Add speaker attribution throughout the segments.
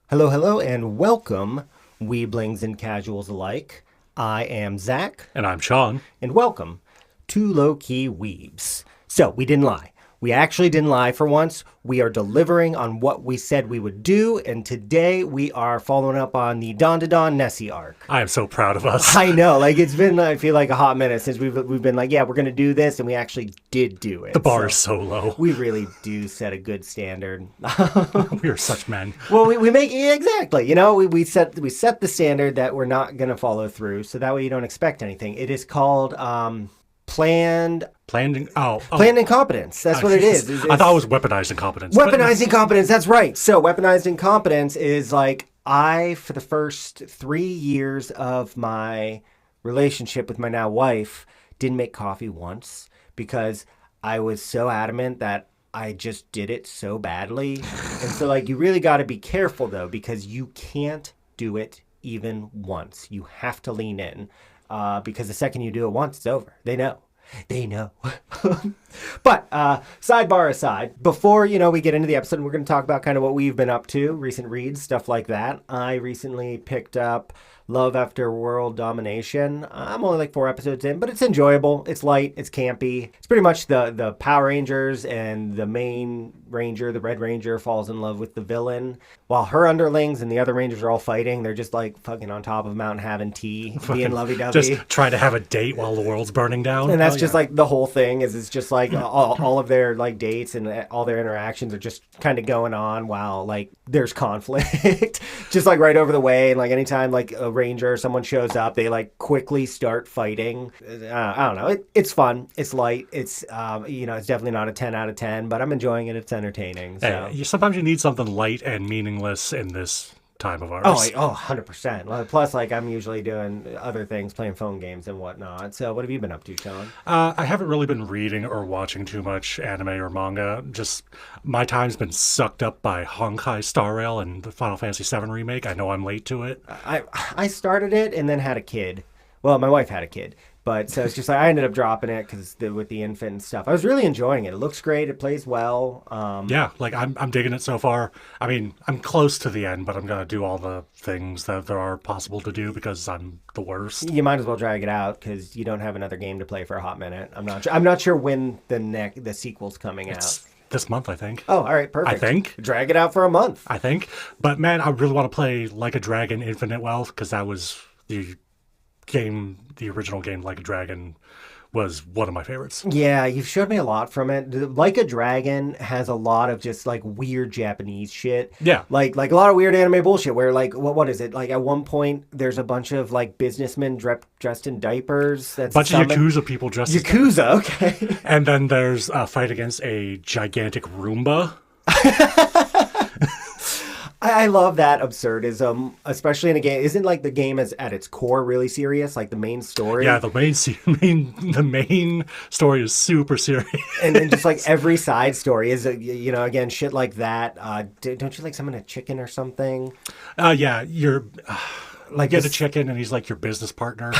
Speaker 1: Hello, hello, and welcome, weeblings and casuals alike. I am Zack.
Speaker 2: And I'm Shawn.
Speaker 1: And welcome to Low Key Weebs. So, we didn't lie. We actually didn't lie for once. We are delivering on what we said we would do, and today we are following up on the Dandadan Nessie arc.
Speaker 2: I am so proud of us.
Speaker 1: I know, it's been, I feel like, a hot minute since we've been like, yeah, we're going to do this, and we actually did do it.
Speaker 2: The bar is so low.
Speaker 1: We really do set a good standard.
Speaker 2: We are such men.
Speaker 1: Well, we make, yeah, exactly. We set the standard that we're not going to follow through, so that way you don't expect anything. It is called planned incompetence. That's what it is.
Speaker 2: I thought it was weaponized incompetence.
Speaker 1: Weaponized incompetence. That's right. So weaponized incompetence is like for the first 3 years of my relationship with my now wife, didn't make coffee once because I was so adamant that I just did it so badly. And so you really got to be careful though, because you can't do it even once. You have to lean in. Because the second you do it once, it's over. They know. But sidebar aside, before we get into the episode, we're going to talk about kind of what we've been up to, recent reads, stuff like that. I recently picked up Love After World Domination. I'm only 4 episodes in, but it's enjoyable. It's light. It's campy. It's pretty much the Power Rangers, and the main ranger, the Red Ranger, falls in love with the villain. While her underlings and the other rangers are all fighting, they're just fucking on top of a mountain having tea, being lovey-dovey.
Speaker 2: Just trying to have a date while the world's burning down.
Speaker 1: And that's the whole thing it's just all of their dates and all their interactions are just kind of going on while there's conflict. Just right over the way, and anytime a ranger or someone shows up, they quickly start fighting. I don't know. It's fun. It's light. It's it's definitely not a 10 out of 10, but I'm enjoying it. It's entertaining. So.
Speaker 2: Hey, sometimes you need something light and meaningless in this time of ours.
Speaker 1: 100%. Plus, I'm usually doing other things, playing phone games and whatnot. So what have you been up to, Shawn?
Speaker 2: I haven't really been reading or watching too much anime or manga. Just my time's been sucked up by Honkai Star Rail and the Final Fantasy VII Remake. I know I'm late to it.
Speaker 1: I started it and then had a kid. Well, my wife had a kid. But so it's just I ended up dropping it because with the infant and stuff. I was really enjoying it. It looks great. It plays well.
Speaker 2: Yeah, I'm digging it so far. I mean, I'm close to the end, but I'm gonna do all the things that there are possible to do because I'm the worst.
Speaker 1: You might as well drag it out because you don't have another game to play for a hot minute. I'm not sure when the sequel's coming out.
Speaker 2: This month, I think.
Speaker 1: Oh, all right, perfect.
Speaker 2: I think.
Speaker 1: Drag it out for a month.
Speaker 2: I think. But man, I really want to play Like a Dragon Infinite Wealth because that was the original game, Like a Dragon, was one of my favorites.
Speaker 1: Yeah, you've showed me a lot from it. Like a Dragon has a lot of just weird Japanese shit.
Speaker 2: Yeah.
Speaker 1: Like a lot of weird anime bullshit where what is it? At one point there's a bunch of businessmen dressed in diapers. That's
Speaker 2: bunch of Yakuza people dressed
Speaker 1: Yakuza, okay.
Speaker 2: And then there's a fight against a gigantic Roomba.
Speaker 1: I love that absurdism, especially in a game. Isn't the game is at its core really serious? The main story.
Speaker 2: Yeah, the main story is super serious.
Speaker 1: And then just every side story is again shit like that. Don't you summon a chicken or something?
Speaker 2: Yeah, you're get a chicken and he's your business partner.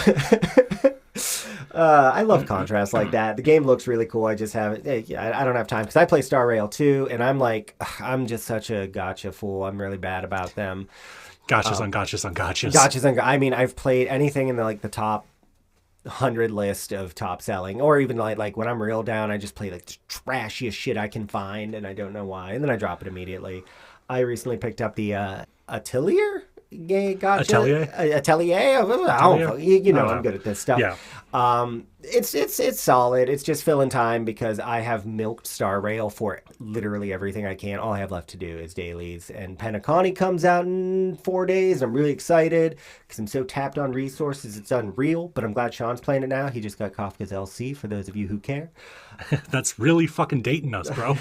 Speaker 1: I love contrasts like that. The game looks really cool. I just haven't. I don't have time because I play Star Rail too, and I'm just such a gotcha fool. I'm really bad about them.
Speaker 2: Gotchas on gotchas on gotchas.
Speaker 1: Gotchas on. I mean, I've played anything in the top 100 list of top selling, or even when I'm real down, I just play the trashiest shit I can find, and I don't know why, and then I drop it immediately. I recently picked up the Atelier.
Speaker 2: Atelier?
Speaker 1: Atelier? I'm good at this stuff.
Speaker 2: Yeah.
Speaker 1: It's solid. It's just filling time because I have milked Star Rail for literally everything I can. All I have left to do is dailies. And Penacony comes out in 4 days. I'm really excited because I'm so tapped on resources. It's unreal, but I'm glad Shawn's playing it now. He just got Kafka's LC for those of you who care.
Speaker 2: That's really fucking dating us, bro.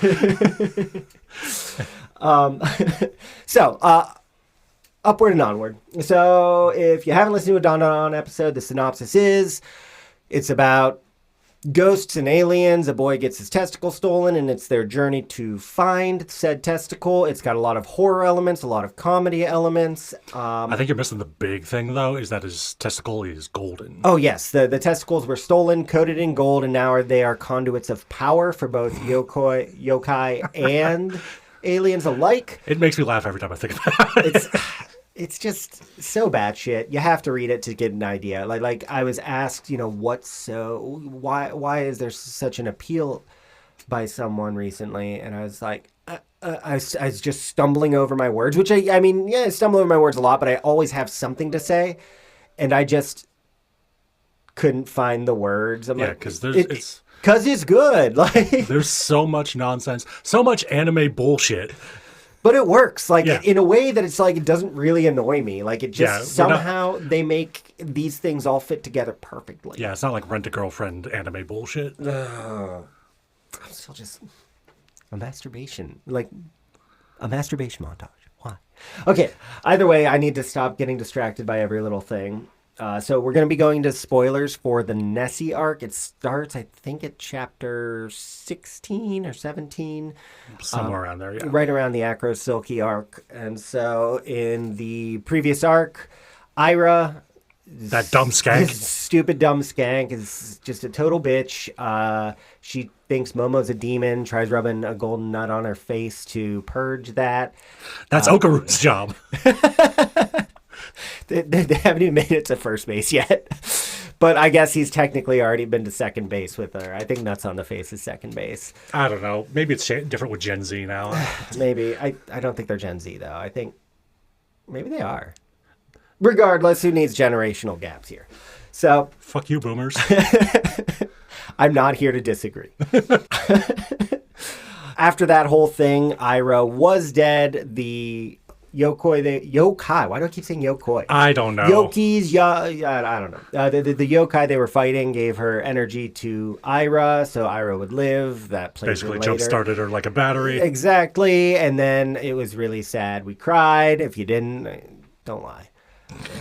Speaker 1: Upward and onward. So if you haven't listened to a Dandadan episode, the synopsis is it's about ghosts and aliens. A boy gets his testicle stolen, and it's their journey to find said testicle. It's got a lot of horror elements, a lot of comedy elements.
Speaker 2: I think you're missing the big thing, though, is that his testicle is golden.
Speaker 1: Oh, yes. The testicles were stolen, coated in gold, and now they are conduits of power for both yokai and aliens alike.
Speaker 2: It makes me laugh every time I think about it.
Speaker 1: It's just so batshit. You have to read it to get an idea. Like I was asked, why is there such an appeal by someone recently? And I was like, I was just stumbling over my words, which I stumble over my words a lot, but I always have something to say, and I just couldn't find the words.
Speaker 2: Because
Speaker 1: it's good. Like
Speaker 2: there's so much nonsense, so much anime bullshit.
Speaker 1: But it works, in a way that it's like it doesn't really annoy me. Like it just somehow they make these things all fit together perfectly.
Speaker 2: Yeah, it's not like Rent-A-Girlfriend anime bullshit.
Speaker 1: I'm still just a masturbation montage. Why? Okay. Either way, I need to stop getting distracted by every little thing. So we're going to be going to spoilers for the Nessie arc. It starts, I think, at chapter 16 or 17.
Speaker 2: Somewhere around there, yeah.
Speaker 1: Right around the Acro Silky arc. And so in the previous arc, Ira...
Speaker 2: That dumb skank.
Speaker 1: Stupid dumb skank is just a total bitch. She thinks Momo's a demon, tries rubbing a golden nut on her face to purge that.
Speaker 2: That's Okaru's job.
Speaker 1: They haven't even made it to first base yet. But I guess he's technically already been to second base with her. I think Nuts on the Face is second base.
Speaker 2: I don't know. Maybe it's different with Gen Z now.
Speaker 1: Maybe. I don't think they're Gen Z, though. I think maybe they are. Regardless, who needs generational gaps here? So...
Speaker 2: Fuck you, boomers.
Speaker 1: I'm not here to disagree. After that whole thing, Ira was dead. The... yokai. Why do I keep saying yokoi?
Speaker 2: I don't know.
Speaker 1: Yokis, I don't know. The yokai they were fighting gave her energy to Ira, so Ira would live. That plays
Speaker 2: basically
Speaker 1: later.
Speaker 2: Jump-started her like a battery.
Speaker 1: Exactly, and then it was really sad. We cried. If you didn't, don't lie.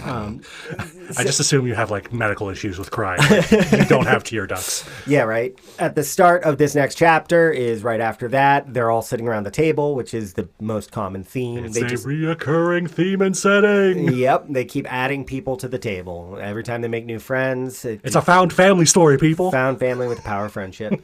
Speaker 2: I just assume you have like medical issues with crying. Like, you don't have tear ducts.
Speaker 1: Yeah, right. At the start of this next chapter is right after that. They're all sitting around the table, which is the most common theme.
Speaker 2: It's a reoccurring theme and setting.
Speaker 1: Yep. They keep adding people to the table. Every time they make new friends.
Speaker 2: It's a found family story, people.
Speaker 1: Found family with the power of friendship.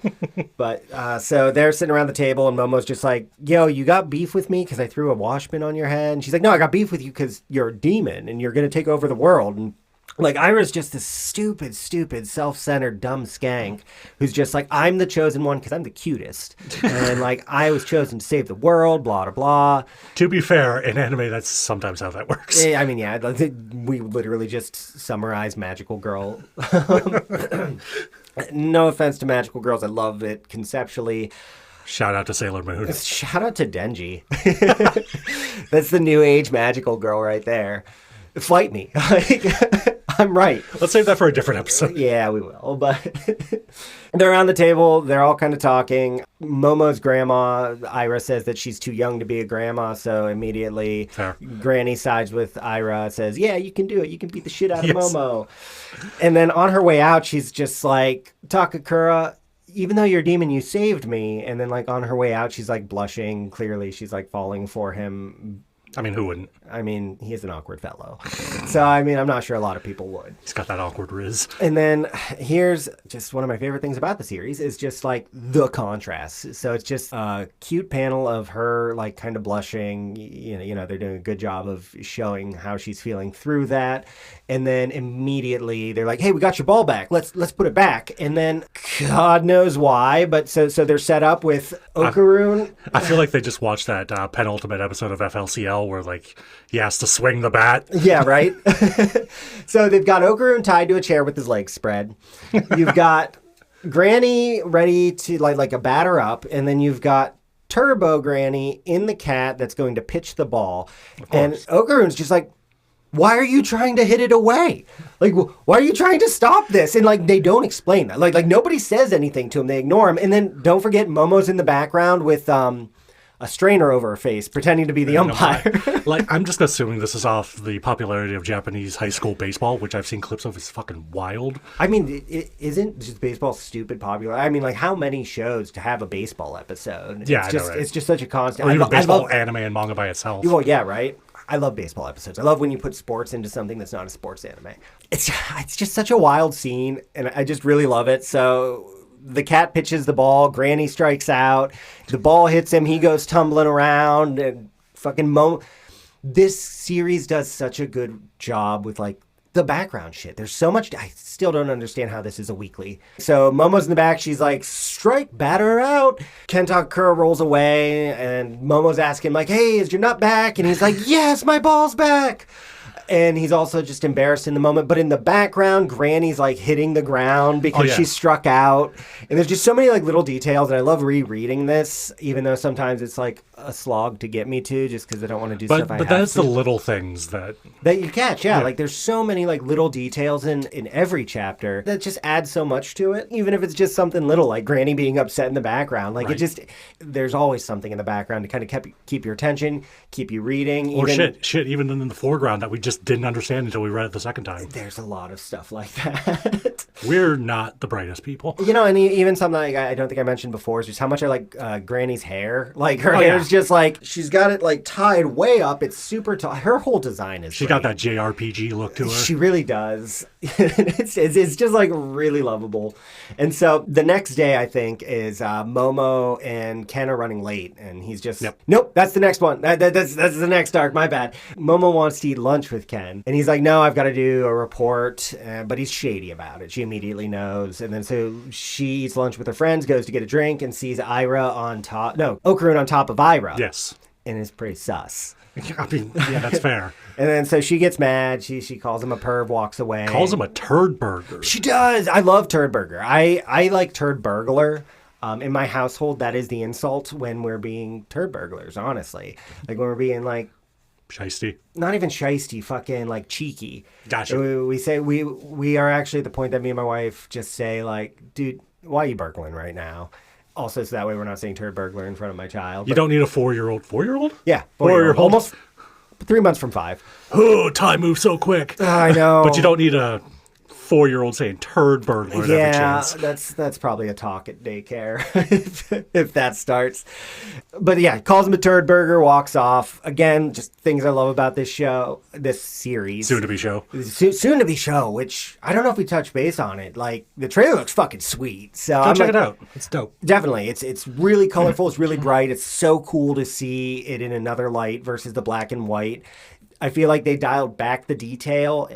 Speaker 1: But so they're sitting around the table and Momo's just like, yo, you got beef with me because I threw a washbin on your head? And she's like, no, I got beef with you because you're a demon and you're going to take over the world. And like Ira's just this stupid, self-centered, dumb skank who's just like, I'm the chosen one because I'm the cutest. And like, I was chosen to save the world, blah, blah, blah.
Speaker 2: To be fair, in anime, that's sometimes how that works.
Speaker 1: I mean, yeah, we literally just summarize Magical Girl. No offense to Magical Girls. I love it conceptually.
Speaker 2: Shout out to Sailor Moon.
Speaker 1: Shout out to Denji. That's the new age Magical Girl right there. Fight me. I'm right.
Speaker 2: Let's save that for a different episode.
Speaker 1: Yeah, we will. But they're around the table. They're all kind of talking. Momo's grandma, Ira, says that she's too young to be a grandma. So immediately,
Speaker 2: Fair.
Speaker 1: Granny sides with Ira, says, yeah, you can do it. You can beat the shit out of Momo. And then on her way out, she's just like, Takakura, even though you're a demon, you saved me. And then like on her way out, she's like blushing. Clearly, she's like falling for him.
Speaker 2: I mean, who wouldn't?
Speaker 1: I mean, he's an awkward fellow. So, I mean, I'm not sure a lot of people would.
Speaker 2: He's got that awkward riz.
Speaker 1: And then here's just one of my favorite things about the series is just like the contrast. So it's just a cute panel of her like kind of blushing. You know, they're doing a good job of showing how she's feeling through that. And then immediately they're like, hey, we got your ball back. Let's put it back. And then God knows why, but so they're set up with Okaroon.
Speaker 2: I feel like they just watched that penultimate episode of FLCL where like he has to swing the bat.
Speaker 1: Yeah, right? So they've got Okaroon tied to a chair with his legs spread. You've got Granny ready to like a batter up, and then you've got Turbo Granny in the cat that's going to pitch the ball. And Okaroon's just like, why are you trying to hit it away? Like, why are you trying to stop this? And like, they don't explain that. Like nobody says anything to him. They ignore him. And then don't forget Momo's in the background with a strainer over her face, pretending to be the umpire.
Speaker 2: Like, I'm just assuming this is off the popularity of Japanese high school baseball, which I've seen clips of. Is fucking wild.
Speaker 1: I mean, it isn't just baseball stupid popular. I mean, like, how many shows to have a baseball episode?
Speaker 2: Yeah,
Speaker 1: it's just,
Speaker 2: I know, right?
Speaker 1: It's just such a constant.
Speaker 2: Or even baseball, anime, and manga by itself.
Speaker 1: Well, yeah, right? I love baseball episodes. I love when you put sports into something that's not a sports anime. It's just such a wild scene, and I just really love it. So the cat pitches the ball. Granny strikes out. The ball hits him. He goes tumbling around. And fucking This series does such a good job with like the background shit. There's so much. I still don't understand how this is a weekly. So Momo's in the back. She's like, strike, batter her out. Kentakura rolls away, and Momo's asking like, hey, is your nut back? And he's like, yes, my ball's back. And he's also just embarrassed in the moment. But in the background, Granny's like hitting the ground because she struck out. And there's just so many like little details. And I love rereading this, even though sometimes it's like a slog to get me to just because I don't want to do stuff I have to.
Speaker 2: But that's the little things that
Speaker 1: you catch. Yeah. Like there's so many like little details in every chapter that just add so much to it. Even if it's just something little like Granny being upset in the background. Like there's always something in the background to kind of keep your attention, keep you reading.
Speaker 2: Or even in the foreground that we just didn't understand until we read it the second time.
Speaker 1: There's a lot of stuff like that.
Speaker 2: We're not the brightest people.
Speaker 1: You know, and even something like I don't think I mentioned before is just how much I like Granny's hair. Like her hair's just like, she's got it like tied way up. It's super tall. Her whole design is
Speaker 2: She got that JRPG look to her.
Speaker 1: She really does. It's just like really lovable. And so the next day, I think, is Momo and Ken are running late. And he's just, nope, that's the next one. That's the next arc. My bad. Momo wants to eat lunch with Ken. And he's like, no, I've got to do a report. But he's shady about it. She immediately knows. And then so she eats lunch with her friends, goes to get a drink, and sees Okarun on top of Ira.
Speaker 2: Yes.
Speaker 1: And it's pretty sus.
Speaker 2: I mean, yeah, that's fair.
Speaker 1: And then so she gets mad. She calls him a perv, walks away.
Speaker 2: Calls him a turd burger.
Speaker 1: She does. I love turd burger. I like turd burglar. In my household, that is the insult when we're being turd burglars, honestly. Like when we're being like...
Speaker 2: Shiesty.
Speaker 1: Not even shiesty, fucking like cheeky.
Speaker 2: Gotcha.
Speaker 1: We say, we are actually at the point that me and my wife just say like, dude, why are you burgling right now? Also, so that way we're not saying turd burglar in front of my child.
Speaker 2: You don't need a 4-year-old. 4-year-old?
Speaker 1: Yeah. 4-year-old. Almost 3 months from 5.
Speaker 2: Oh, time moves so quick.
Speaker 1: I know.
Speaker 2: But you don't need a 4-year-old saying turd burglar at every chance.
Speaker 1: That's probably a talk at daycare if that starts. But yeah, calls him a turd burger, walks off. Again, just things I love about this series.
Speaker 2: Soon to be show.
Speaker 1: Soon to be show, which I don't know if we touched base on it. Like the trailer looks fucking sweet. So
Speaker 2: check it out. It's dope.
Speaker 1: Definitely. It's really colorful. It's really bright. It's so cool to see it in another light versus the black and white. I feel like they dialed back the detail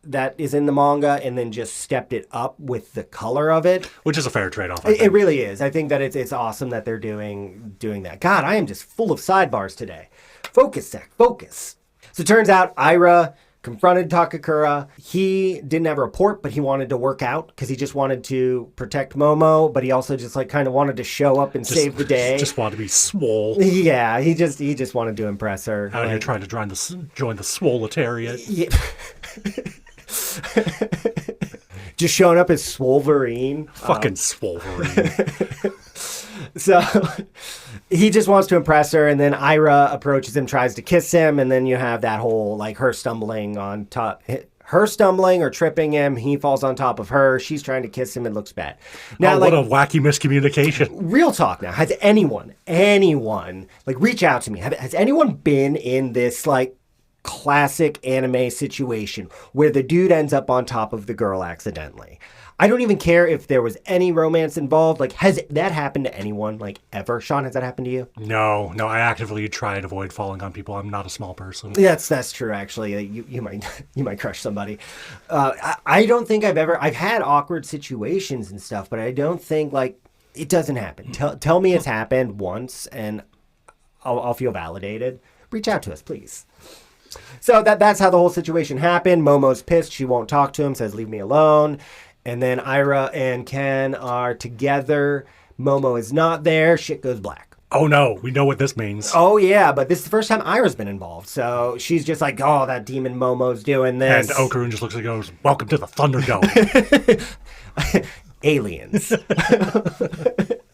Speaker 1: that is in the manga and then just stepped it up with the color of it.
Speaker 2: Which is a fair trade-off, I think.
Speaker 1: It really is. I think that it's awesome that they're doing that. God, I am just full of sidebars today. Focus, Zach, focus. So it turns out Ira confronted Takakura. He didn't have a report, but he wanted to work out because he just wanted to protect Momo, but he also just like kind of wanted to show up and save the day.
Speaker 2: Just wanted to be swole.
Speaker 1: Yeah, he just wanted to impress her.
Speaker 2: Out here trying to join the swoletariat.
Speaker 1: Yeah. Just showing up as Swolverine.
Speaker 2: Fucking Swolverine.
Speaker 1: So he just wants to impress her, and then Ira approaches him, tries to kiss him, and then you have that whole like her stumbling or tripping him. He falls on top of her. She's trying to kiss him. It looks bad. Now,
Speaker 2: what a wacky miscommunication.
Speaker 1: Real talk now. Has anyone like reach out to me? Has anyone been in this like classic anime situation where the dude ends up on top of the girl accidentally? I don't even care if there was any romance involved. Like, has that happened to anyone, like, ever? Sean, has that happened to you?
Speaker 2: No, I actively try and avoid falling on people. I'm not a small person.
Speaker 1: That's true, actually. You might crush somebody. I don't think I've had awkward situations and stuff, but I don't think, like, it doesn't happen. Tell me it's happened once, and I'll feel validated. Reach out to us, please. So that's how the whole situation happened. Momo's pissed. She won't talk to him, says, leave me alone. And then Ira and Ken are together. Momo is not there. Shit goes black.
Speaker 2: Oh, no. We know what this means.
Speaker 1: Oh, yeah. But this is the first time Ira's been involved. So she's just like, oh, that demon Momo's doing this.
Speaker 2: And Okarun just looks and goes, welcome to the Thunderdome.
Speaker 1: Aliens.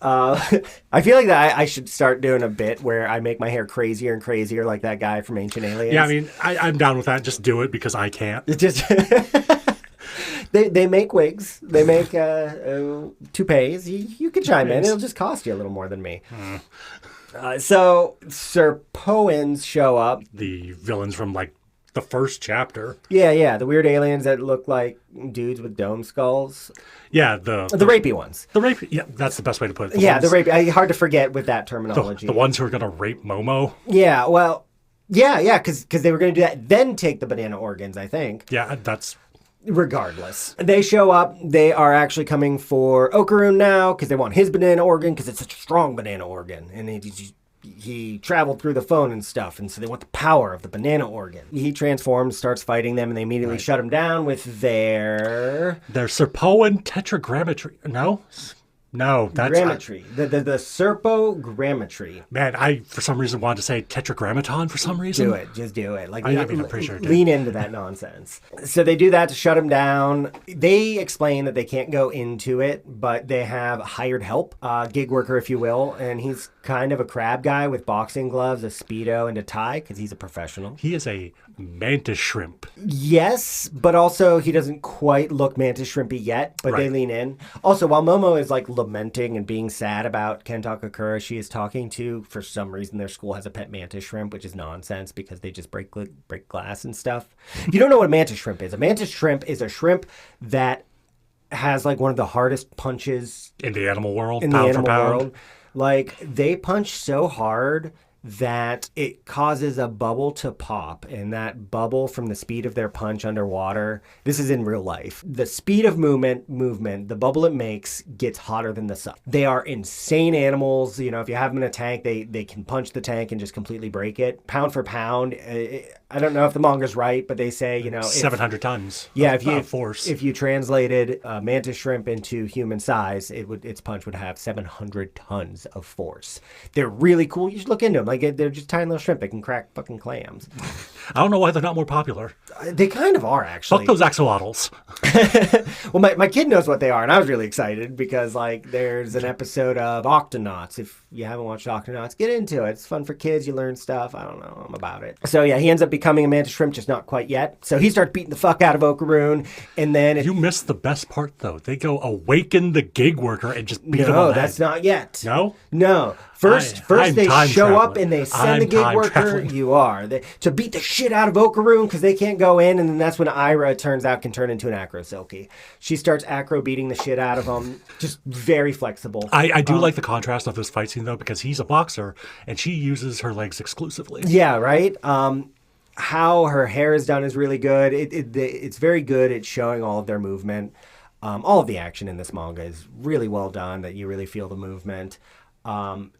Speaker 1: I feel like that I should start doing a bit where I make my hair crazier and crazier like that guy from Ancient Aliens.
Speaker 2: Yeah, I mean, I'm down with that. Just do it because I can't.
Speaker 1: It just... They make wigs. They make toupees. You can chime in. It'll just cost you a little more than me. So Sir Poens show up.
Speaker 2: The villains from like the first chapter.
Speaker 1: Yeah, the weird aliens that look like dudes with dome skulls.
Speaker 2: Yeah,
Speaker 1: The rapey ones.
Speaker 2: The rape. Yeah, that's the best way to put it.
Speaker 1: The rapey. Hard to forget with that terminology.
Speaker 2: The ones who are going to rape Momo.
Speaker 1: Yeah, well, yeah, because they were going to do that, then take the banana organs, I think.
Speaker 2: Yeah, that's...
Speaker 1: Regardless. They show up. They are actually coming for Okarun now because they want his banana organ because it's such a strong banana organ. And he traveled through the phone and stuff, and so they want the power of the banana organ. He transforms, starts fighting them, and they immediately shut him down with their
Speaker 2: Serpoan tetragrammetry. No, that's...
Speaker 1: Grammetry. The serpogrammetry.
Speaker 2: Man, I, for some reason, wanted to say tetragrammaton for some reason.
Speaker 1: Do it. Just do it. Like,
Speaker 2: I'm pretty sure it did.
Speaker 1: Lean into that nonsense. So they do that to shut him down. They explain that they can't go into it, but they have hired help, gig worker, if you will, and he's kind of a crab guy with boxing gloves, a Speedo, and a tie, because he's a professional.
Speaker 2: He is a mantis shrimp.
Speaker 1: Yes, but also he doesn't quite look mantis shrimpy yet, but they lean in. Also, while Momo is like lamenting and being sad about Kenta Kakura, she is talking to, for some reason, their school has a pet mantis shrimp, which is nonsense because they just break glass and stuff. If you don't know what a mantis shrimp is a shrimp that has like one of the hardest punches
Speaker 2: in the animal world,
Speaker 1: in the animal world. Like, they punch so hard that it causes a bubble to pop, and that bubble from the speed of their punch underwater, this is in real life, the speed of movement, the bubble it makes gets hotter than the sun. They are insane animals. You know, if you have them in a tank, they can punch the tank and just completely break it. Pound for pound, I don't know if the manga's right, but they say,
Speaker 2: 700 tons.
Speaker 1: Yeah,
Speaker 2: force.
Speaker 1: If you translated mantis shrimp into human size, its punch would have 700 tons of force. They're really cool. You should look into them. Like, they're just tiny little shrimp. They can crack fucking clams.
Speaker 2: I don't know why they're not more popular.
Speaker 1: They kind of are, actually.
Speaker 2: Fuck those axolotls.
Speaker 1: Well, my kid knows what they are, and I was really excited because, like, there's an episode of Octonauts. If you haven't watched Octonauts, get into it. It's fun for kids. You learn stuff. I don't know. I'm about it. So, yeah, he ends up becoming a mantis shrimp, just not quite yet. So he starts beating the fuck out of Okaroon, and then...
Speaker 2: You missed the best part, though. They go awaken the gig worker and just beat him on the head.
Speaker 1: No, that's not yet.
Speaker 2: No?
Speaker 1: No. First they show up and they send the gig worker.
Speaker 2: Traveling.
Speaker 1: You are. To beat the shit out of Okaroon because they can't go in, and then that's when Ira, it turns out, can turn into an acro silky. She starts acro beating the shit out of him. Just very flexible.
Speaker 2: I do like the contrast of this fight scene, though, because he's a boxer and she uses her legs exclusively.
Speaker 1: Yeah, right? How her hair is done is really good. It's very good at showing all of their movement. All of the action in this manga is really well done, that you really feel the movement.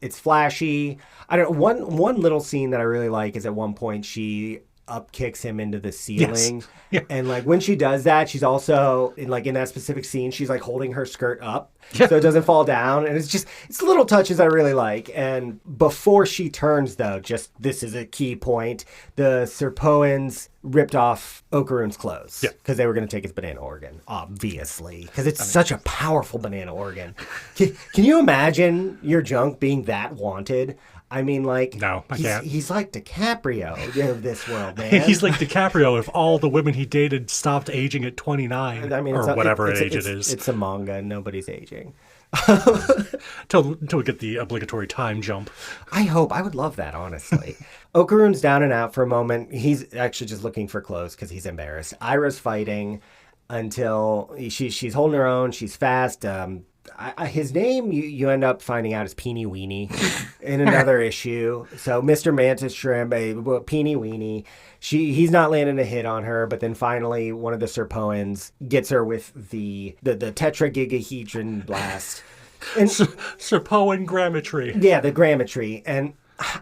Speaker 1: It's flashy. I don't know. One little scene that I really like is at one point she up kicks him into the ceiling.
Speaker 2: Yes. Yeah.
Speaker 1: And like when she does that, she's also in that specific scene, she's like holding her skirt up
Speaker 2: yeah.
Speaker 1: so it doesn't fall down. And it's little touches I really like. And before she turns, though, this is a key point. The Serpoans ripped off Okaroon's clothes because they were going to take his banana organ, obviously, because it's such a powerful banana organ. Can you imagine your junk being that wanted? I mean, like,
Speaker 2: no, I can't.
Speaker 1: He's like DiCaprio of this world, man.
Speaker 2: He's like DiCaprio if all the women he dated stopped aging at 29 or whatever age it is.
Speaker 1: It's a manga and nobody's aging.
Speaker 2: Until we get the obligatory time jump.
Speaker 1: I would love that, honestly. Okaroon's down and out for a moment. He's actually just looking for clothes because he's embarrassed. Ira's fighting until she's holding her own. She's fast. His name, you end up finding out, is Peeny Weenie in another issue. So Mr. Mantis Shrimp, Peeny Weenie, he's not landing a hit on her, but then finally one of the Serpoans gets her with the tetragigahedron blast. And
Speaker 2: Serpoan grammetry.
Speaker 1: Yeah, the grammetry. And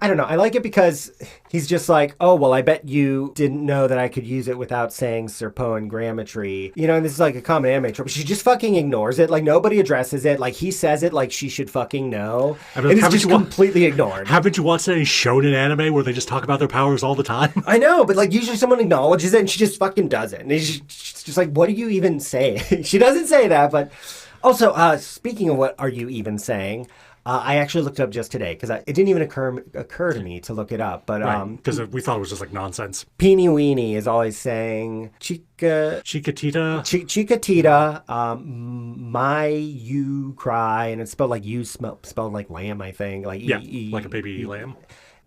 Speaker 1: I don't know. I like it because he's just like, oh, well, I bet you didn't know that I could use it without saying Serpoan grammetry. And this is like a common anime trope. She just fucking ignores it. Like, nobody addresses it. Like, he says it like she should fucking know. And it's just completely ignored.
Speaker 2: Haven't you watched any shonen anime where they just talk about their powers all the time?
Speaker 1: I know, but like usually someone acknowledges it and she just fucking does it. And she's just like, what do you even say? She doesn't say that, but also, speaking of what are you even saying, I actually looked it up just today because it didn't even occur to me to look it up. But
Speaker 2: because we thought it was just like nonsense.
Speaker 1: Peeny Weenie is always saying Chiquitita, my you cry, and it's spelled like you spelled like lamb, I think. Like
Speaker 2: like a baby lamb.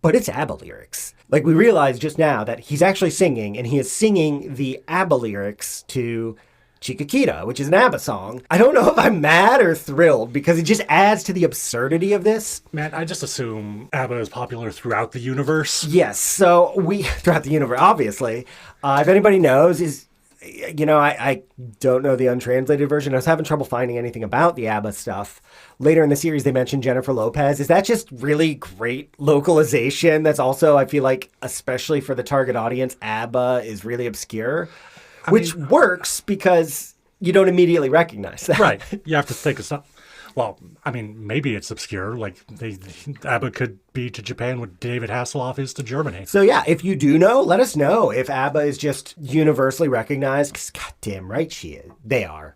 Speaker 1: but it's ABBA lyrics. Like, we realized just now that he's actually singing, and he is singing the ABBA lyrics to Chiquita, which is an ABBA song. I don't know if I'm mad or thrilled because it just adds to the absurdity of this.
Speaker 2: Man, I just assume ABBA is popular throughout the universe.
Speaker 1: Yes, so throughout the universe, obviously. If anybody knows, I don't know the untranslated version. I was having trouble finding anything about the ABBA stuff. Later in the series, they mentioned Jennifer Lopez. Is that just really great localization? That's also, I feel like, especially for the target audience, ABBA is really obscure. Which works because you don't immediately recognize that.
Speaker 2: Right. You have to think of something. Well, I mean, maybe it's obscure. Like, ABBA could be to Japan what David Hasselhoff is to Germany.
Speaker 1: So, yeah, if you do know, let us know if ABBA is just universally recognized. Because goddamn right she is. They are.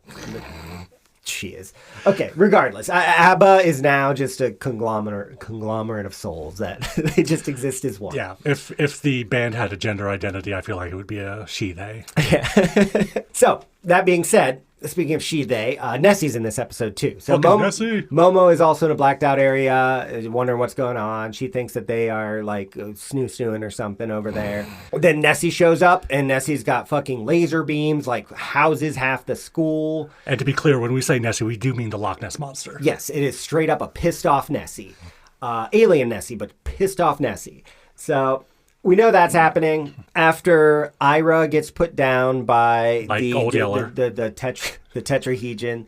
Speaker 1: She is. Okay, regardless. ABBA is now just a conglomerate of souls that they just exist as one.
Speaker 2: Yeah, if the band had a gender identity, I feel like it would be a she-they.
Speaker 1: Yeah. So, that being said, speaking of she-they, Nessie's in this episode too. So
Speaker 2: Nessie.
Speaker 1: Momo is also in a blacked out area, wondering what's going on. She thinks that they are like snoo-snooing or something over there. Then Nessie shows up, and Nessie's got fucking laser beams, like houses half the school.
Speaker 2: And to be clear, when we say Nessie, we do mean the Loch Ness Monster.
Speaker 1: Yes, it is straight up a pissed off Nessie. Alien Nessie, but pissed off Nessie. So we know that's happening after Ira gets put down by the tetrahedron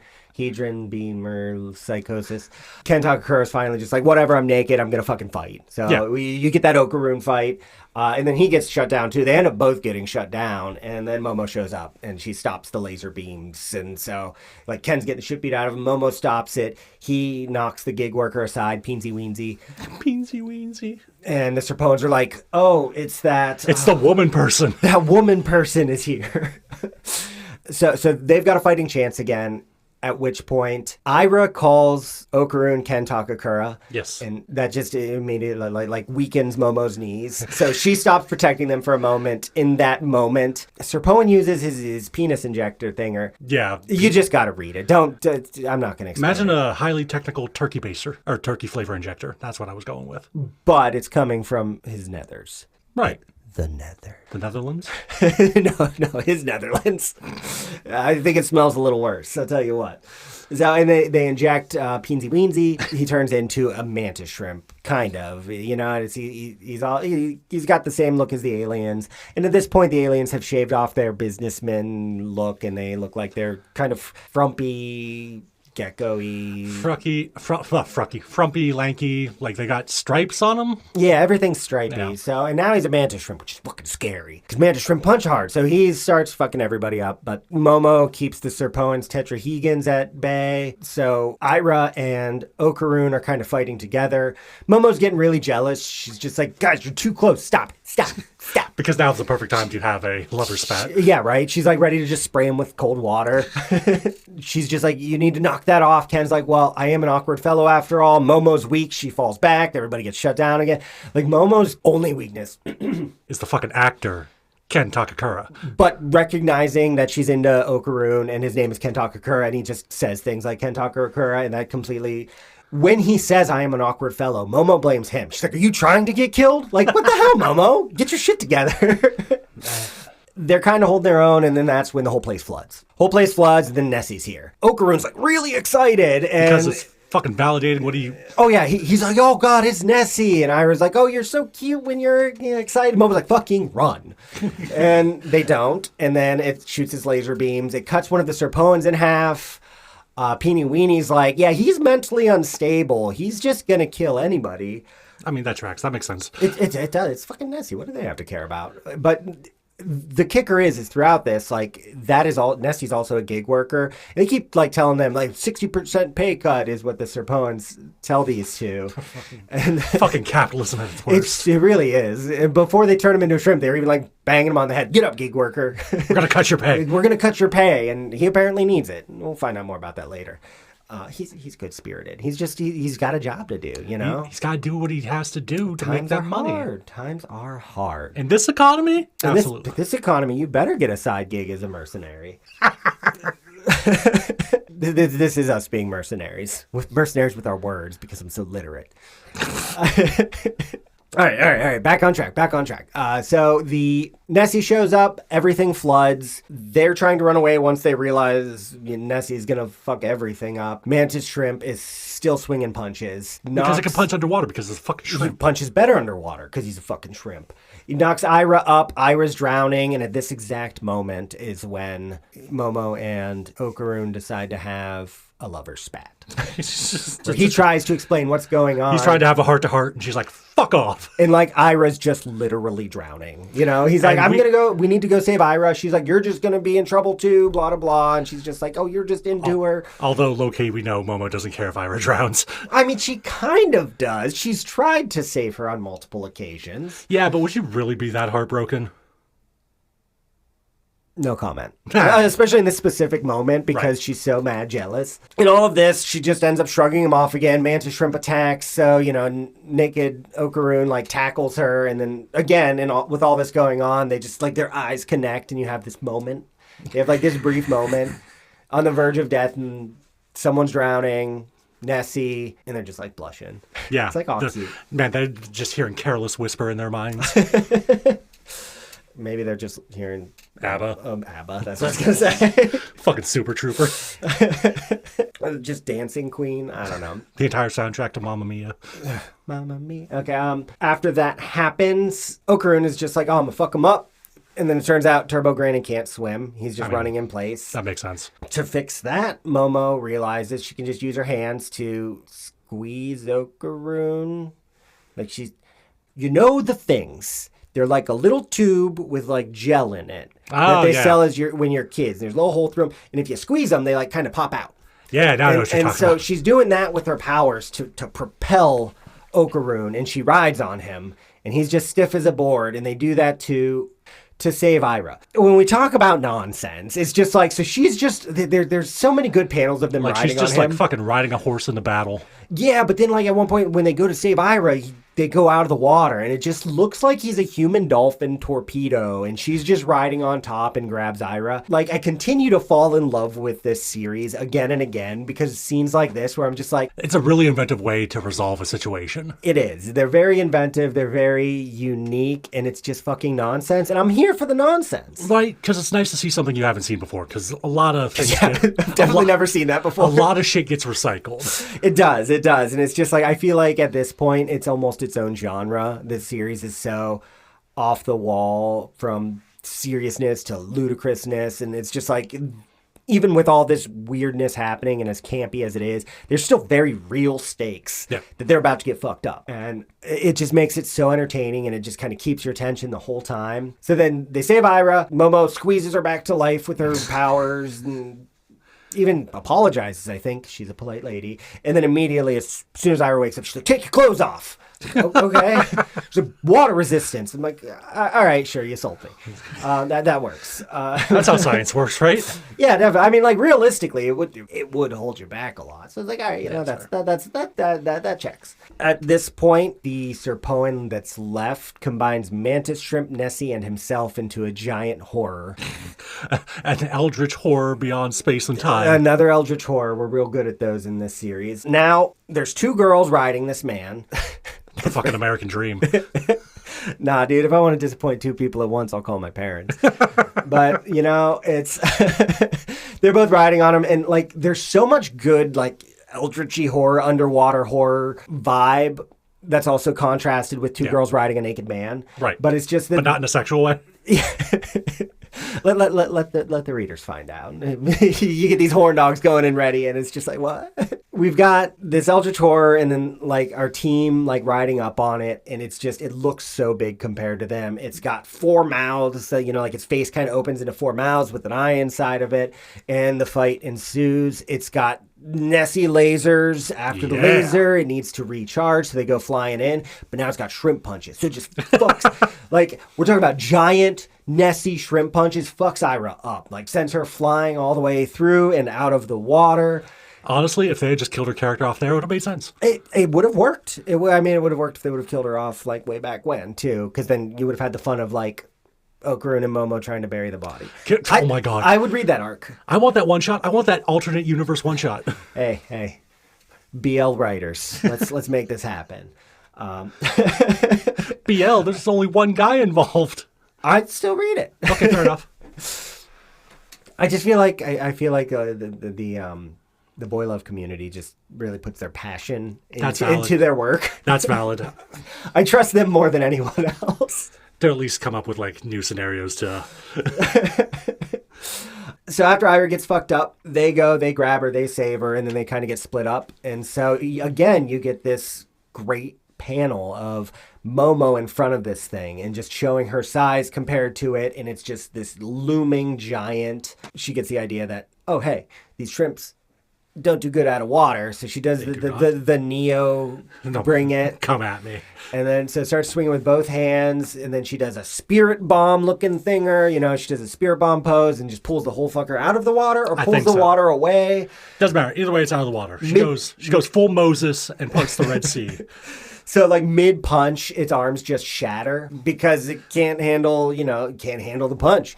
Speaker 1: beamer psychosis. Ken Takakura is finally just like, whatever, I'm naked, I'm gonna fucking fight. So you get that Okaroon fight, and then he gets shut down too. They end up both getting shut down, and then Momo shows up and she stops the laser beams. And so like Ken's getting the shit beat out of him. Momo stops it. He knocks the gig worker aside, Peensy Weensy.
Speaker 2: Peensy Weensy.
Speaker 1: And the Serpones are like, oh, it's
Speaker 2: the woman person.
Speaker 1: That woman person is here. So they've got a fighting chance again. At which point, Ira calls Okaroon Ken Takakura.
Speaker 2: Yes.
Speaker 1: And that just immediately like weakens Momo's knees. So she stops protecting them for a moment. In that moment, Serpoen uses his penis injector thinger.
Speaker 2: Yeah.
Speaker 1: You just got to read it. I'm not going to explain
Speaker 2: Imagine
Speaker 1: it.
Speaker 2: a highly technical turkey baser, or turkey flavor injector. That's what I was going with.
Speaker 1: But it's coming from his nethers.
Speaker 2: Right.
Speaker 1: The nether.
Speaker 2: The Netherlands?
Speaker 1: No, his Netherlands. I think it smells a little worse, I'll tell you what. So, and they inject Peensy Weensy. He turns into a mantis shrimp, kind of. You know, he's got the same look as the aliens. And at this point, the aliens have shaved off their businessman look, and they look like they're kind of frumpy, gecko-y.
Speaker 2: Frumpy, lanky, like they got stripes on them.
Speaker 1: Yeah, everything's stripy.
Speaker 2: Yeah.
Speaker 1: So, and now he's a mantis shrimp, which is fucking scary. Because mantis shrimp punch hard. So he starts fucking everybody up. But Momo keeps the Serpoen's tetrahedrons at bay. So Ira and Okaroon are kind of fighting together. Momo's getting really jealous. She's just like, guys, you're too close. Stop.
Speaker 2: Because now's the perfect time to have a lover spat.
Speaker 1: Yeah, right? She's like ready to just spray him with cold water. She's just like, you need to knock that off. Ken's like, well, I am an awkward fellow after all. Momo's weak. She falls back. Everybody gets shut down again. Like, Momo's only weakness
Speaker 2: is the fucking actor, Ken Takakura.
Speaker 1: But recognizing that she's into Okaroon and his name is Ken Takakura, and he just says things like Ken Takakura, and that completely... When he says, I am an awkward fellow, Momo blames him. She's like, are you trying to get killed? Like, what the hell, Momo? Get your shit together. They're kind of holding their own, and then that's when the whole place floods. And then Nessie's here. Okaroon's like really excited. And
Speaker 2: because it's fucking validating what he...
Speaker 1: Oh, yeah. He's like, oh, God, it's Nessie. And Ira's like, oh, you're so cute when you're excited. Momo's like, fucking run. And they don't. And then it shoots his laser beams. It cuts one of the Serpoens in half. Peeny Weenie's like, yeah, he's mentally unstable. He's just going to kill anybody.
Speaker 2: I mean, that tracks. That makes sense.
Speaker 1: It does. It's fucking Nessie. What do they have to care about? But the kicker is throughout this, like, that is all. Nessie's also a gig worker. And they keep, like, telling them, like, 60% pay cut is what the Serpoens tell these two. And
Speaker 2: fucking capitalism at its worst.
Speaker 1: It really is. And before they turn him into a shrimp, they were even, like, banging him on the head. Get up, gig worker.
Speaker 2: We're going to cut your pay.
Speaker 1: We're going to cut your pay. And he apparently needs it. We'll find out more about that later. He's good-spirited. He's got a job to do, you know?
Speaker 2: He's got to do what he has to do to make that money.
Speaker 1: Times are hard.
Speaker 2: In this economy? Absolutely.
Speaker 1: This economy, you better get a side gig as a mercenary. This is us being mercenaries. Mercenaries with our words, because I'm so literate. All right. Back on track. So the Nessie shows up. Everything floods. They're trying to run away once they realize Nessie's gonna fuck everything up. Mantis Shrimp is still swinging punches.
Speaker 2: Because it can punch underwater because it's a fucking shrimp.
Speaker 1: He punches better underwater because he's a fucking shrimp. He knocks Ira up. Ira's drowning, and at this exact moment is when Momo and Okaroon decide to have a lover's spat. So he tries to explain what's going on.
Speaker 2: He's trying to have a heart-to-heart, and she's like, fuck off.
Speaker 1: And, like, Ira's just literally drowning. You know, he's like, we need to go save Ira. She's like, you're just going to be in trouble too, blah, blah, blah. And she's just like, oh, you're just into her.
Speaker 2: Although, low-key, we know Momo doesn't care if Ira drowns.
Speaker 1: I mean, she kind of does. She's tried to save her on multiple occasions.
Speaker 2: Yeah, but would she really be that heartbroken?
Speaker 1: No comment. Especially in this specific moment because she's so mad jealous. In all of this, she just ends up shrugging him off again. Mantis Shrimp attacks. So, naked Okaroon, like, tackles her. And then, again, with all this going on, they just, like, their eyes connect and you have this moment. They have, like, this brief moment on the verge of death and someone's drowning. Nessie, and they're just, like, blushing.
Speaker 2: Yeah.
Speaker 1: It's like, oh, cute.
Speaker 2: Man, they're just hearing careless whisper in their minds.
Speaker 1: Maybe they're just hearing
Speaker 2: ABBA.
Speaker 1: ABBA, that's what I was going to say.
Speaker 2: Fucking Super Trooper.
Speaker 1: Just Dancing Queen. I don't know.
Speaker 2: The entire soundtrack to Mamma Mia.
Speaker 1: Mamma Mia. Okay, after that happens, Okaroon is just like, oh, I'm going to fuck him up. And then it turns out Turbo Granny can't swim. He's just running in place.
Speaker 2: That makes sense.
Speaker 1: To fix that, Momo realizes she can just use her hands to squeeze Okaroon. Like the things. They're like a little tube with like gel in it that they sell when you're kids. There's a little hole through them, and if you squeeze them, they like kind of pop out.
Speaker 2: Yeah, now I know what you're talking about.
Speaker 1: And so she's doing that with her powers to propel Okaroon, and she rides on him, and he's just stiff as a board, and they do that to save Ira. When we talk about nonsense, it's just like, so she's just, there's so many good panels of them riding on him.
Speaker 2: She's just like fucking riding a horse in the battle.
Speaker 1: Yeah, but then like at one point when they go to save Ira, they go out of the water and it just looks like he's a human dolphin torpedo and she's just riding on top and grabs Ira. Like, I continue to fall in love with this series again and again because scenes like this where I'm just like...
Speaker 2: It's a really inventive way to resolve a situation.
Speaker 1: It is. They're very inventive. They're very unique and it's just fucking nonsense. And I'm here for the nonsense.
Speaker 2: Right, because it's nice to see something you haven't seen before because a lot of things...
Speaker 1: I've definitely never seen that before.
Speaker 2: A lot of shit gets recycled.
Speaker 1: It does. And it's just like, I feel like at this point, it's almost its own genre. This series is so off the wall from seriousness to ludicrousness. And it's just like, even with all this weirdness happening and as campy as it is, there's still very real stakes that they're about to get fucked up. And it just makes it so entertaining and it just kind of keeps your attention the whole time. So then they save Ira. Momo squeezes her back to life with her powers and even apologizes, I think. She's a polite lady. And then immediately, as soon as Ira wakes up, she's like, take your clothes off. Okay. So water resistance. I'm like, all right, sure, you sold me. That works.
Speaker 2: That's how science works, right?
Speaker 1: Yeah, definitely. I mean, like, realistically, it would hold you back a lot. So it's like, all right, that checks. At this point, the Serpoan that's left combines Mantis Shrimp, Nessie, and himself into a giant horror.
Speaker 2: An eldritch horror beyond space and time.
Speaker 1: Another eldritch horror. We're real good at those in this series. Now, there's two girls riding this man.
Speaker 2: The fucking American dream.
Speaker 1: Nah, dude, if I want to disappoint two people at once, I'll call my parents. But, it's... they're both riding on him, and, like, there's so much good, like, eldritchy horror, underwater horror vibe that's also contrasted with two girls riding a naked man.
Speaker 2: Right.
Speaker 1: But it's just that...
Speaker 2: But not in a sexual way?
Speaker 1: Let the readers find out. You get these horn dogs going and ready, and it's just like, what? We've got this eldritch horror, and then like our team like riding up on it, and it's just, it looks so big compared to them. It's got four mouths, so, like its face kind of opens into four mouths with an eye inside of it, and the fight ensues. It's got Nessie lasers. After the laser, it needs to recharge, so they go flying in. But now it's got shrimp punches, so it just fucks. Like, we're talking about giant Nessie shrimp punches, fucks Ira up. Like, sends her flying all the way through and out of the water.
Speaker 2: Honestly, if they had just killed her character off there, it would have made sense.
Speaker 1: It would have worked. It would have worked if they would have killed her off, like, way back when, too. Because then you would have had the fun of, like, Okaroon and Momo trying to bury the body.
Speaker 2: Oh my god.
Speaker 1: I would read that arc.
Speaker 2: I want that one shot. I want that alternate universe one shot.
Speaker 1: Hey. BL writers. Let's make this happen.
Speaker 2: BL, there's only one guy involved.
Speaker 1: I'd still read it.
Speaker 2: Okay, fair enough.
Speaker 1: I just feel like the boy love community just really puts their passion into their work.
Speaker 2: That's valid.
Speaker 1: I trust them more than anyone else.
Speaker 2: To at least come up with like new scenarios to.
Speaker 1: So after Ira gets fucked up, they go, they grab her, they save her, and then they kind of get split up. And so again, you get this great panel of Momo in front of this thing and just showing her size compared to it. And it's just this looming giant. She gets the idea that, oh, hey, these shrimps don't do good out of water. So she does the Neo bring it.
Speaker 2: Come at me.
Speaker 1: And then so starts swinging with both hands. And then she does a spirit bomb looking thinger. You know, she does a spirit bomb pose and just pulls the whole fucker out of the water or pulls the water away.
Speaker 2: Doesn't matter. Either way, it's out of the water. She goes full Moses and parts the Red Sea.
Speaker 1: So like mid punch, its arms just shatter because it can't handle the punch.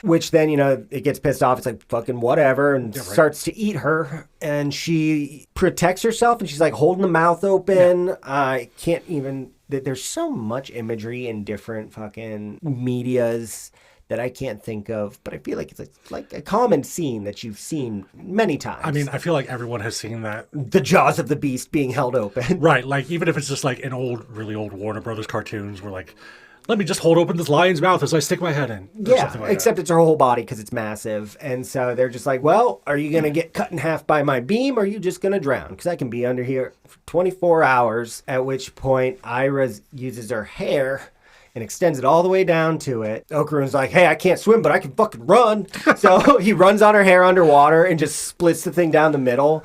Speaker 1: Which then, it gets pissed off. It's like, fucking whatever, and starts to eat her. And she protects herself, and she's like holding the mouth open. I can't even... There's so much imagery in different fucking medias that I can't think of. But I feel like it's like a common scene that you've seen many times.
Speaker 2: I mean, I feel like everyone has seen that.
Speaker 1: The jaws of the beast being held open.
Speaker 2: Right, like even if it's just like in really old Warner Brothers cartoons where like... Let me just hold open this lion's mouth as I stick my head in.
Speaker 1: Yeah, except it's her whole body because it's massive. And so they're just like, well, are you going to get cut in half by my beam or are you just going to drown? Because I can be under here for 24 hours, at which point Ira uses her hair and extends it all the way down to it. Okarun's like, hey, I can't swim, but I can fucking run. So he runs on her hair underwater and just splits the thing down the middle.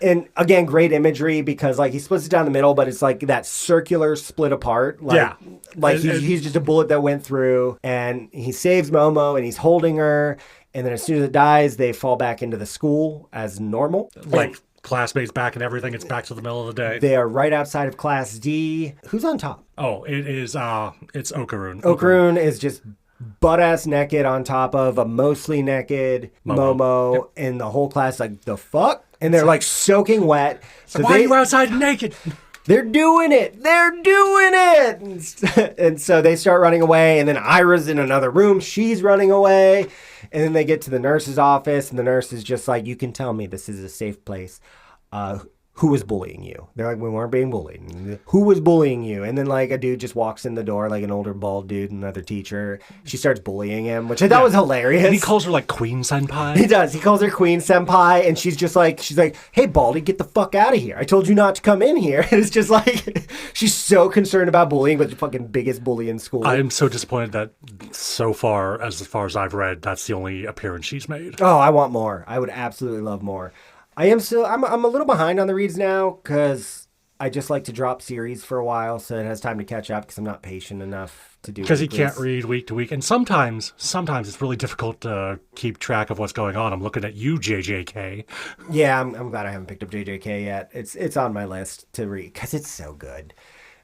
Speaker 1: And again, great imagery because like he splits it down the middle, but it's like that circular split apart. Like,
Speaker 2: yeah.
Speaker 1: Like he's just a bullet that went through, and he saves Momo and he's holding her. And then as soon as it dies, they fall back into the school as normal.
Speaker 2: Like classmates back and everything. It's back to the middle of the day.
Speaker 1: They are right outside of Class D. Who's on top?
Speaker 2: Oh, it's Okarun.
Speaker 1: Okarun is just butt-ass naked on top of a mostly naked Momo. Yep. And the whole class like, the fuck? And they're like soaking wet.
Speaker 2: So why are you outside naked?
Speaker 1: They're doing it. They're doing it. And so they start running away. And then Ira's in another room. She's running away. And then they get to the nurse's office. And the nurse is just like, you can tell me this is a safe place. Who was bullying you? They're like, we weren't being bullied. Who was bullying you? And then like a dude just walks in the door, like an older bald dude, another teacher. She starts bullying him, which I thought was hilarious.
Speaker 2: And he calls her like Queen Senpai.
Speaker 1: He does. He calls her Queen Senpai, and she's like, hey, Baldy, get the fuck out of here. I told you not to come in here. And it's just like, she's so concerned about bullying, but the fucking biggest bully in school.
Speaker 2: I am so disappointed that so far as I've read, that's the only appearance she's made.
Speaker 1: Oh, I want more. I would absolutely love more. I'm a little behind on the reads now because I just like to drop series for a while so it has time to catch up because I'm not patient enough to do
Speaker 2: because you can't read week to week. And sometimes it's really difficult to keep track of what's going on. I'm looking at you, JJK.
Speaker 1: Yeah, I'm glad I haven't picked up JJK yet. It's on my list to read because it's so good.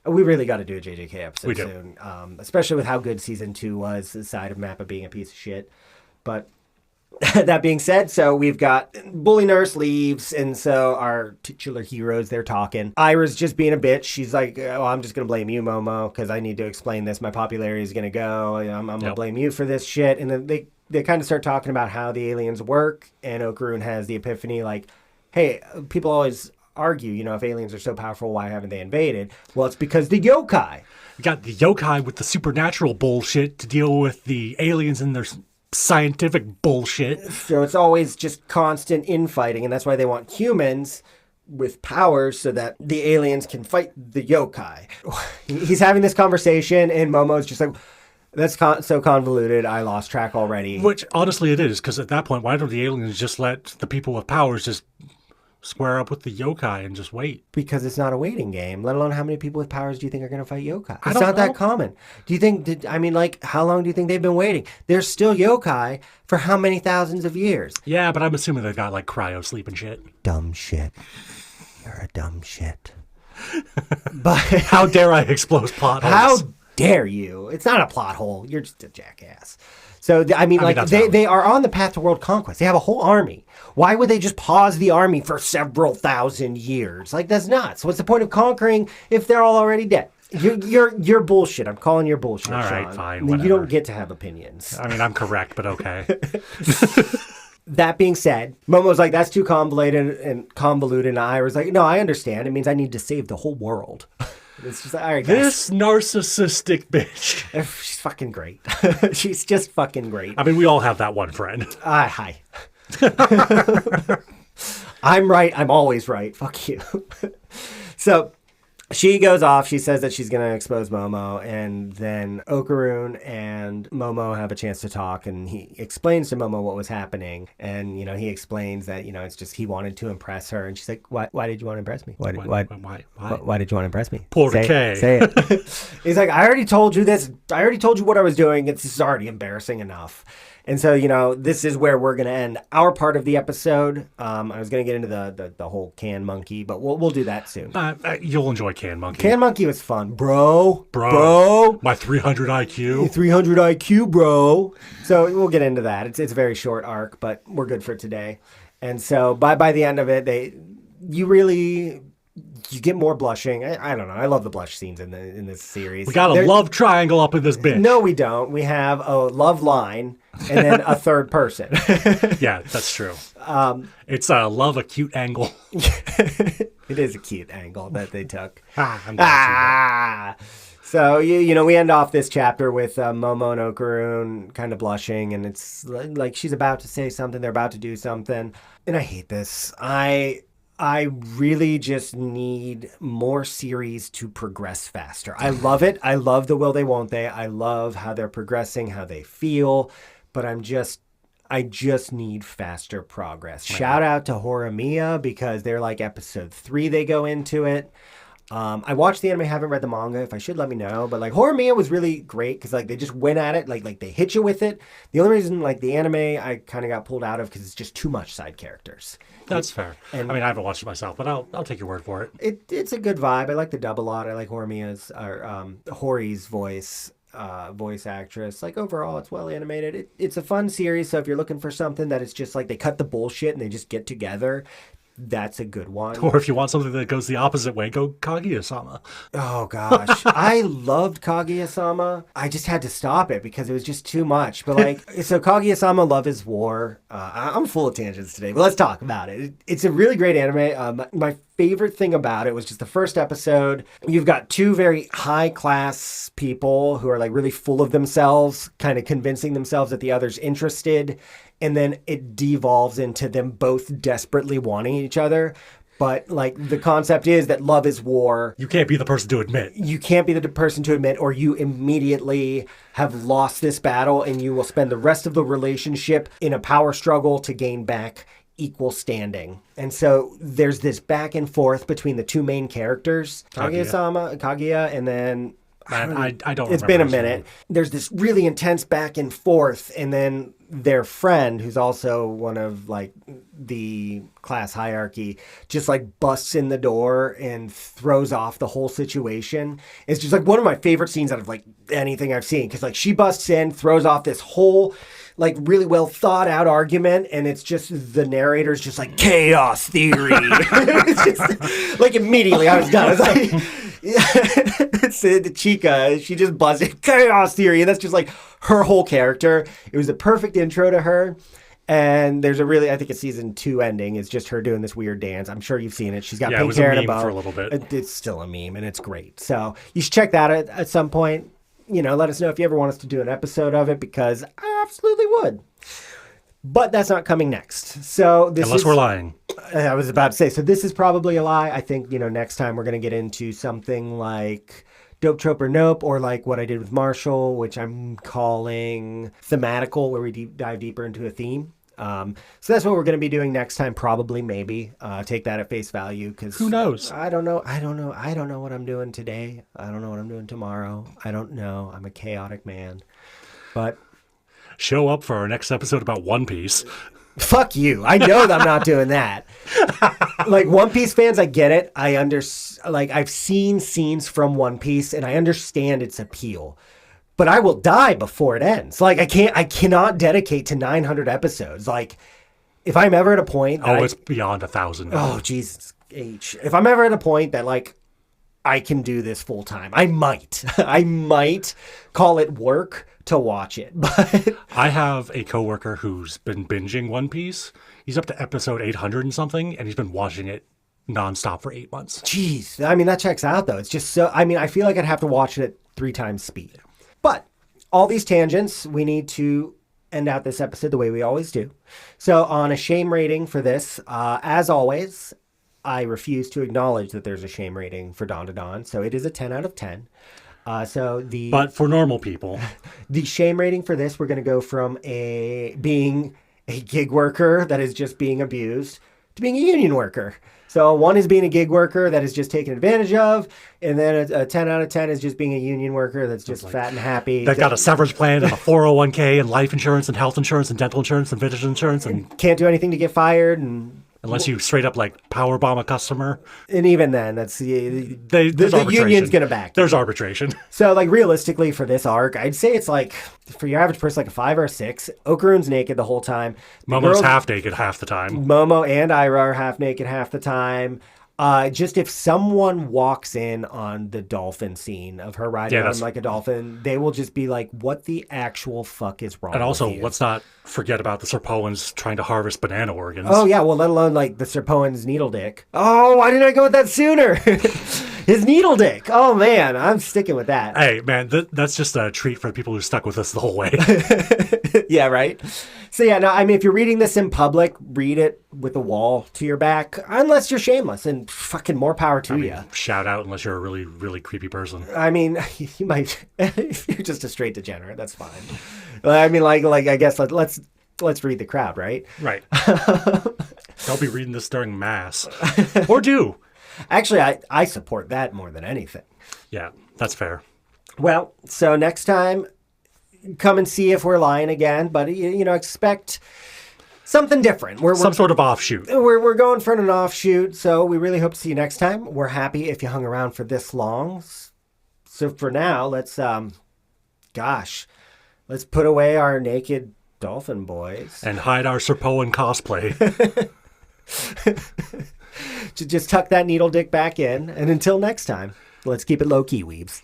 Speaker 1: We really got to do a JJK episode soon, especially with how good season 2 was, aside of Mappa being a piece of shit. But that being said, so we've got Bully Nurse leaves, and so our titular heroes, they're talking. Ira's just being a bitch. She's like, oh, I'm just going to blame you, Momo, because I need to explain this. My popularity is going to go. I'm going to blame you for this shit. And then they kind of start talking about how the aliens work, and Okarun has the epiphany like, hey, people always argue, if aliens are so powerful, why haven't they invaded? Well, it's because the yokai.
Speaker 2: You got the yokai with the supernatural bullshit to deal with the aliens and their scientific bullshit.
Speaker 1: So it's always just constant infighting, and that's why they want humans with powers so that the aliens can fight the yokai. He's having this conversation, and Momo's just like, that's so convoluted, I lost track already.
Speaker 2: Which, honestly, it is, because at that point, why don't the aliens just let the people with powers just square up with the yokai and just wait?
Speaker 1: Because it's not a waiting game, let alone how many people with powers do you think are going to fight yokai? It's not that common. Do you think, how long do you think they've been waiting? There's still yokai for how many thousands of years?
Speaker 2: Yeah, but I'm assuming they've got, like, cryo sleep and shit.
Speaker 1: Dumb shit. You're a dumb shit. But
Speaker 2: how dare I expose plot holes?
Speaker 1: How dare you? It's not a plot hole. You're just a jackass. So, I mean, they are on the path to world conquest. They have a whole army. Why would they just pause the army for several thousand years? Like, that's nuts. What's the point of conquering if they're all already dead? You're bullshit. I'm calling your bullshit,
Speaker 2: All right,
Speaker 1: Shawn.
Speaker 2: fine,
Speaker 1: You
Speaker 2: whatever.
Speaker 1: don't get to have opinions.
Speaker 2: I mean, I'm correct, but okay.
Speaker 1: That being said, Momo's like, that's too convoluted, and I was like, no, I understand. It means I need to save the whole world. It's just like, all right, guys.
Speaker 2: This narcissistic bitch.
Speaker 1: She's fucking great. She's just fucking great.
Speaker 2: I mean, we all have that one friend.
Speaker 1: Hi. I'm right. I'm always right. Fuck you. So she goes off. She says that she's going to expose Momo. And then Okarun and Momo have a chance to talk. And he explains to Momo what was happening. And, he explains that, it's just he wanted to impress her. And she's like, why did you want to impress me? Why did you want to impress me? Say it. He's like, I already told you this. I already told you what I was doing. This is already embarrassing enough. And so, this is where we're going to end our part of the episode. I was going to get into the whole can monkey, but we'll do that soon.
Speaker 2: You'll enjoy Can Monkey.
Speaker 1: Can monkey was fun, bro.
Speaker 2: My 300 IQ.
Speaker 1: 300 IQ, bro. So we'll get into that. It's a very short arc, but we're good for today. And so by the end of it, you get more blushing. I don't know. I love the blush scenes in this series.
Speaker 2: We got a love triangle up in this bitch.
Speaker 1: No, we don't. We have a love line and then a third person.
Speaker 2: Yeah, that's true. It's a love acute angle.
Speaker 1: It is a cute angle that they took.
Speaker 2: I'm glad
Speaker 1: So, we end off this chapter with Momo and Okarun kind of blushing, and it's like she's about to say something. They're about to do something. And I hate this. I really just need more series to progress faster. I love it. I love the will they, won't they. I love how they're progressing, how they feel. But I just need faster progress. Shout out to Horimiya because they're like episode 3 they go into it. I watched the anime, haven't read the manga. If I should, let me know. But Horimiya was really great because they just went at it, like they hit you with it. The only reason the anime I kind of got pulled out of because it's just too much side characters.
Speaker 2: That's fair. And, I mean, I haven't watched it myself, but I'll take your word for it.
Speaker 1: It's a good vibe. I like the dub a lot. I like Horimiya's Hori's voice actress. Overall, it's well animated. It's a fun series. So if you're looking for something that is just they cut the bullshit and they just get together, that's a good one.
Speaker 2: Or if you want something that goes the opposite way, go Kaguya-sama.
Speaker 1: Oh, gosh. I loved Kaguya-sama. I just had to stop it because it was just too much. But, so Kaguya-sama, Love is War. I'm full of tangents today, but let's talk about it. It's a really great anime. My favorite thing about it was just the first episode. You've got two very high-class people who are, really full of themselves, kind of convincing themselves that the other's interested. And then it devolves into them both desperately wanting each other. But, the concept is that love is war.
Speaker 2: You can't be the person to admit.
Speaker 1: You can't be the person to admit, or you immediately have lost this battle and you will spend the rest of the relationship in a power struggle to gain back equal standing. And so there's this back and forth between the two main characters, Kaguya, and then...
Speaker 2: I don't
Speaker 1: It's been a minute. There's this really intense back and forth, and then their friend, who's also one of the class hierarchy, just busts in the door and throws off the whole situation. It's just one of my favorite scenes out of anything I've seen, because she busts in, throws off this whole really well thought out argument, and it's just the narrator's just chaos theory. It's just immediately I was done. I was it's the Chica, she just buzzed chaos theory, and that's just her whole character. It was the perfect intro to her. And there's I think a season 2 ending is just her doing this weird dance. I'm sure you've seen it. She's got pink hair and a bow.
Speaker 2: For a little bit.
Speaker 1: It's still a meme, and it's great. So you should check that at some point. Let us know if you ever want us to do an episode of it, because I absolutely would. But that's not coming next. So
Speaker 2: unless we're lying.
Speaker 1: I was about to say, so this is probably a lie. I think, next time we're going to get into something like Dope Trope or Nope, or what I did with Marshall, which I'm calling thematical, where we dive deeper into a theme. So that's what we're going to be doing next time, probably, maybe. Take that at face value, because
Speaker 2: who knows?
Speaker 1: I don't know. I don't know what I'm doing today. I don't know what I'm doing tomorrow. I don't know. I'm a chaotic man. But
Speaker 2: show up for our next episode about One Piece.
Speaker 1: Fuck you. I know that I'm not doing that. Like One Piece fans, I get it. I've seen scenes from One Piece and I understand its appeal. But I will die before it ends. Like I cannot dedicate to 900 episodes. Like if I'm ever at a point
Speaker 2: it's beyond 1,000.
Speaker 1: Oh, Jesus H. If I'm ever at a point that like I can do this full time, I might call it work to watch it. But
Speaker 2: I have a coworker who's been binging One Piece. He's up to episode 800 and something, and he's been watching it nonstop for 8 months.
Speaker 1: Jeez. I mean, that checks out, though. It's just so... I mean, I feel like I'd have to watch it at 3 times speed. But all these tangents, we need to end out this episode the way we always do. So on a shame rating for this, as always, I refuse to acknowledge that there's a shame rating for Dandadan. So it is a 10 out of 10. But
Speaker 2: for normal people,
Speaker 1: the shame rating for this, we're going to go from being a gig worker that is just being abused to being a union worker. So 1 is being a gig worker that is just taken advantage of, and then a 10 out of 10 is just being a union worker that's just fat and happy.
Speaker 2: That got a severance plan and a 401k and life insurance and health insurance and dental insurance and vision insurance and
Speaker 1: can't do anything to get fired and...
Speaker 2: Unless you straight up like powerbomb a customer.
Speaker 1: And even then, that's the union's going to back.
Speaker 2: There's arbitration.
Speaker 1: So like realistically for this arc, I'd say it's like, for your average person, like a 5 or a 6. Okarune's naked the whole time.
Speaker 2: Momo's half naked half the time.
Speaker 1: Momo and Ira are half naked half the time. Just if someone walks in on the dolphin scene of her riding on like a dolphin, they will just be like, what the actual fuck is wrong with you?
Speaker 2: And also, let's not forget about the Serpoans trying to harvest banana organs.
Speaker 1: Oh, yeah. Well, let alone like the Serpoan's needle dick. Oh, why didn't I go with that sooner? His needle dick. Oh, man. I'm sticking with that.
Speaker 2: Hey, man, that's just a treat for the people who stuck with us the whole way.
Speaker 1: Yeah, right? So, yeah, no, I mean, if you're reading this in public, read it with a wall to your back, unless you're shameless, and fucking more power to you.
Speaker 2: Shout out unless you're a really, really creepy person.
Speaker 1: I mean, you might, if you're just a straight degenerate, that's fine. I mean, like I guess let's read the crowd, right?
Speaker 2: Right. Don't be reading this during mass. Or do.
Speaker 1: Actually, I support that more than anything.
Speaker 2: Yeah, that's fair.
Speaker 1: Well, so next time, come and see if we're lying again, but you know, expect something different.
Speaker 2: Some sort of offshoot.
Speaker 1: We're going for an offshoot, so we really hope to see you next time. We're happy if you hung around for this long. So for now, let's put away our naked dolphin boys
Speaker 2: and hide our Serpoan cosplay.
Speaker 1: Just tuck that needle dick back in, and until next time, let's keep it low key, weebs.